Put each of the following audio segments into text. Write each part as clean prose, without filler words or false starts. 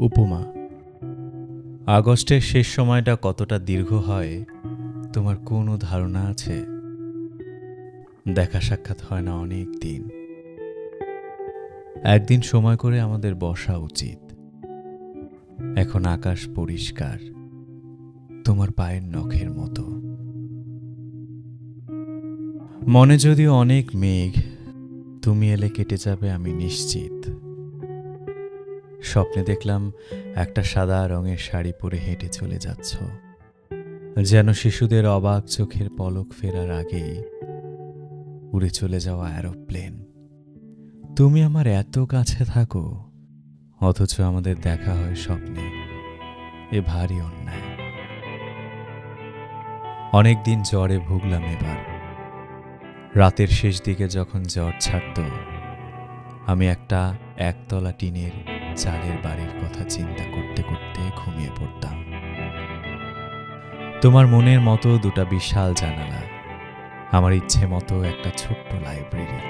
উপমা। আগস্টের শেষ সময়টা কতটা দীর্ঘ হয় তোমার কোনো ধারণা আছে? দেখা সাক্ষাৎ হয় না অনেক দিন। একদিন সময় করে আমাদের বসা উচিত। এখন আকাশ পরিষ্কার, তোমার পায়ের নখের মতো। মনে যদিও অনেক মেঘ, তুমি এলে কেটে যাবে আমি নিশ্চিত। স্বপ্নে দেখলাম একটা সাদা রঙের শাড়ি পরে হেঁটে চলে যাচ্ছ, যেন শিশুদের অবাক চোখের পলক ফেরার আগেই উড়ে চলে যাওয়া অ্যারোপ্লেন। তুমি আমার এত কাছে থাকো, অথচ আমাদের দেখা হয় স্বপ্নে। এ ভারী অন্যায়। অনেকদিন জ্বরে ভুগলাম এবার। রাতের শেষ দিকে যখন জ্বর ছাড়ত, আমি একটা একতলা টিনের চালের বাড়ির কথা চিন্তা করতে করতে ঘুমিয়ে পড়তাম। তোমার মনের মতো দুটা বিশাল জানালা, আমার ইচ্ছে মতো একটা ছোট্ট লাইব্রেরি,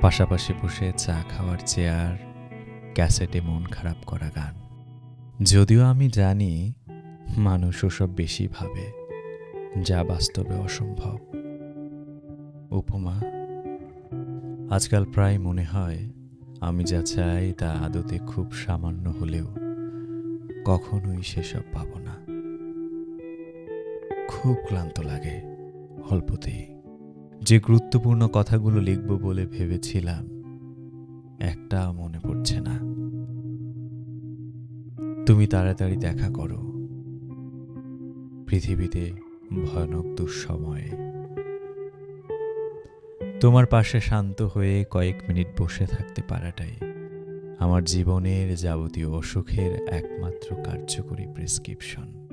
পাশাপাশি বসে চা খাওয়ার চেয়ার, ক্যাসেটে মন খারাপ করা গান। যদিও আমি জানি মানুষ ওসব বেশি ভাবে, যা বাস্তবে অসম্ভব। উপমা, আজকাল প্রায় মনে হয় আমি যা চাই তা আদতে খুব সামান্য হলেও কখনোই সেসব পাব না। খুব ক্লান্ত লাগে অল্পতেই। যে গুরুত্বপূর্ণ কথাগুলো লিখব বলে ভেবেছিলাম, একটা মনে পড়ছে না। তুমি তাড়াতাড়ি দেখা করো পৃথিবীতে ভয়ানক দুঃসময়ে। তোমার পাশে শান্ত হয়ে কয়েক মিনিট বসে থাকতে পারাটাই আমার জীবনের যাবতীয় অসুখের একমাত্র কার্যকরী প্রেসক্রিপশন।